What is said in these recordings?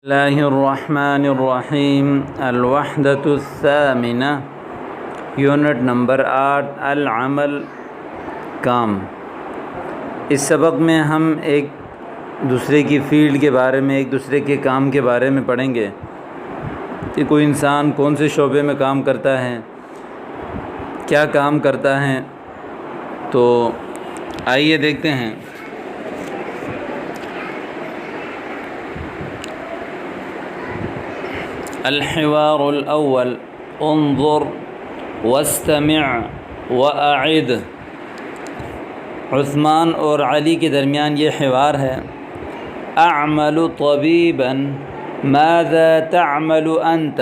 اللہ الرحمن الرحیم الوحدۃ الثامنہ unit number 8 العمل کام۔ اس سبق میں ہم ایک دوسرے کی فیلڈ کے بارے میں، ایک دوسرے کے کام کے بارے میں پڑھیں گے کہ کوئی انسان کون سے شعبے میں کام کرتا ہے، کیا کام کرتا ہے۔ تو آئیے دیکھتے ہیں۔ الحوار الاول انظر واستمع واعد۔ عثمان اور علی کے درمیان یہ حوار ہے۔ اعمل طبیبا ماذا تعمل انت۔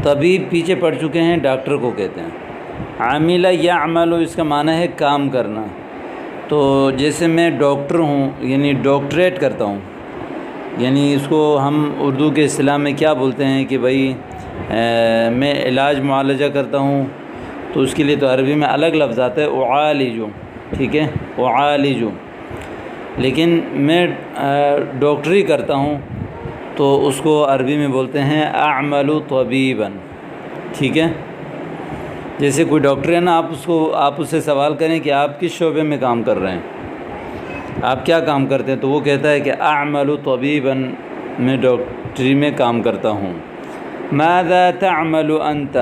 طبیب پیچھے پڑ چکے ہیں، ڈاکٹر کو کہتے ہیں۔ عامل یعمل اس کا معنی ہے کام کرنا۔ تو جیسے میں ڈاکٹر ہوں، یعنی ڈاکٹریٹ کرتا ہوں، یعنی اس کو ہم اردو کے اصطلاح میں کیا بولتے ہیں کہ بھائی میں علاج معالجہ کرتا ہوں، تو اس کے لیے تو عربی میں الگ لفظ آتا ہے اعالج، ٹھیک ہے، اعالج۔ لیکن میں ڈاکٹری کرتا ہوں تو اس کو عربی میں بولتے ہیں اعمل طبیبا، ٹھیک ہے۔ جیسے کوئی ڈاکٹر ہے نا، آپ اس سے سوال کریں کہ آپ کس شعبے میں کام کر رہے ہیں، آپ کیا کام کرتے ہیں، تو وہ کہتا ہے کہ اعمل طبیبا، میں ڈاکٹری میں کام کرتا ہوں۔ ماذا تعمل انت،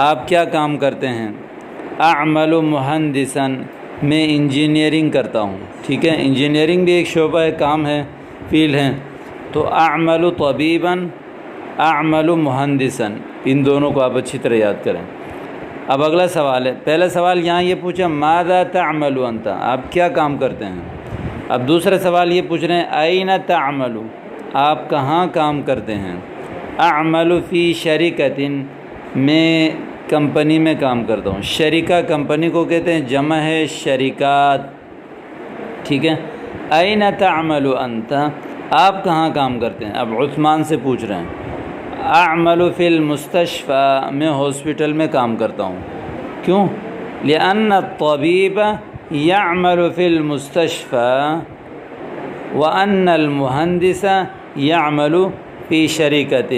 آپ کیا کام کرتے ہیں۔ اعمل مہندسا، میں انجینئرنگ کرتا ہوں، ٹھیک ہے۔ انجینئرنگ بھی ایک شعبہ ہے، کام ہے، فیلڈ ہے۔ تو اعمل طبیبا، اعمل مہندسا، ان دونوں کو آپ اچھی طرح یاد کریں۔ اب اگلا سوال ہے، پہلا سوال یہاں یہ پوچھا ماذا تعمل انت، آپ کیا کام کرتے ہیں۔ اب دوسرا سوال یہ پوچھ رہے ہیں این تعمل، آپ کہاں کام کرتے ہیں۔ اعمل فی شریکۃ، میں کمپنی میں کام کرتا ہوں۔ شریکہ کمپنی کو کہتے ہیں، جمع ہے شریکات، ٹھیک ہے۔ این تعمل انت، آپ کہاں کام کرتے ہیں۔ اب عثمان سے پوچھ رہے ہیں۔ اعمل فی المستشفى، میں ہاسپٹل میں کام کرتا ہوں۔ کیوں؟ لأن الطبیب يعمل في المستشفى وأن المهندس يعمل في شركة۔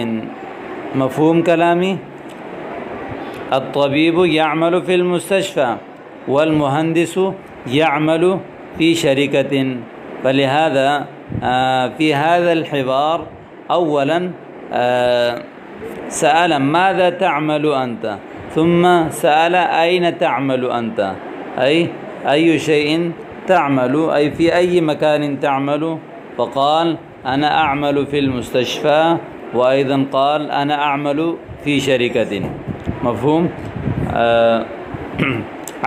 مفہوم کلامی؟ الطبيب يعمل في المستشفى والمهندس يعمل في شركة، فلهذا في هذا الحوار أولا سأل ماذا تعمل أنت، ثم سأل أين تعمل أنت، أي شيء تعمل، أي في أي مكان تعمل، فقال أنا أعمل في المستشفى، وأيضا قال أنا أعمل في شركة۔ مفهوم؟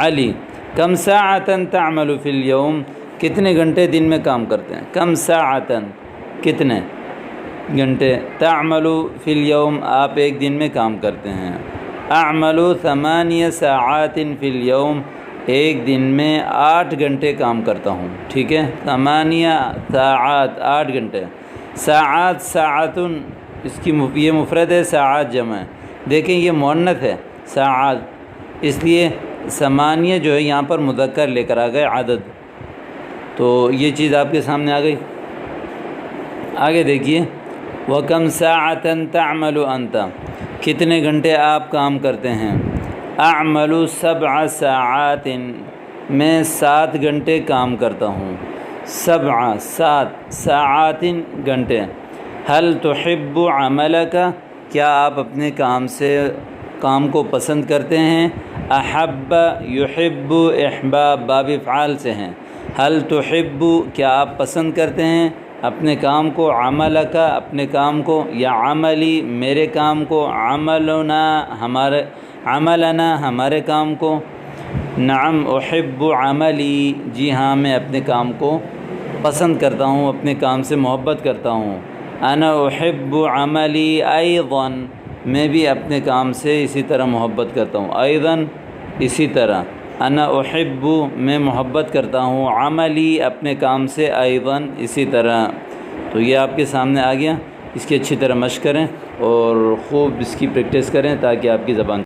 علی کم ساعة تعمل في اليوم، کتنے گھنٹے دن میں کام کرتے ہیں۔ کم ساعة، کتنے گھنٹے۔ تعمل في اليوم، آپ ایک دن میں کام کرتے ہیں۔ اعمل 8 ساعات في اليوم، ایک دن میں 8 گھنٹے کام کرتا ہوں، ٹھیک ہے۔ 8 ساعات، 8 گھنٹے۔ ساعات، ساعتن، اس کی یہ مفرد ہے، ساعات جمع ہے۔ دیکھیں یہ مؤنث ہے ساعات، اس لیے 8 جو ہے یہاں پر مذکر لے کر آ گئے، عدد۔ تو یہ چیز آپ کے سامنے آ گئی۔ آگے دیکھیے، وَكَمْ سَاعَةً تَعْمَلُ أَنْتَ، کتنے گھنٹے آپ کام کرتے ہیں۔ اعمل 7 ساعات، میں 7 گھنٹے کام کرتا ہوں۔ 7 ساعات، گھنٹے۔ هل تحب عملک، کیا آپ اپنے کام کو پسند کرتے ہیں۔ احب یحب، احباب باب افعال سے ہیں۔ هل تحب، کیا آپ پسند کرتے ہیں اپنے کام کو۔ عملک، اپنے کام کو، یا عملی، میرے کام کو۔ عملنا، ہمارے کام کو۔ نعم احب عملی، جی ہاں میں اپنے کام کو پسند کرتا ہوں، اپنے کام سے محبت کرتا ہوں۔ انا احب عملی ایضا، میں بھی اپنے کام سے اسی طرح محبت کرتا ہوں۔ ایضا، اسی طرح۔ انا احب، میں محبت کرتا ہوں، عملی، اپنے کام سے، ایضا، اسی طرح۔ تو یہ آپ کے سامنے آ گیا، اس کی اچھی طرح مشق کریں اور خوب اس کی پریکٹس کریں تاکہ آپ کی زبان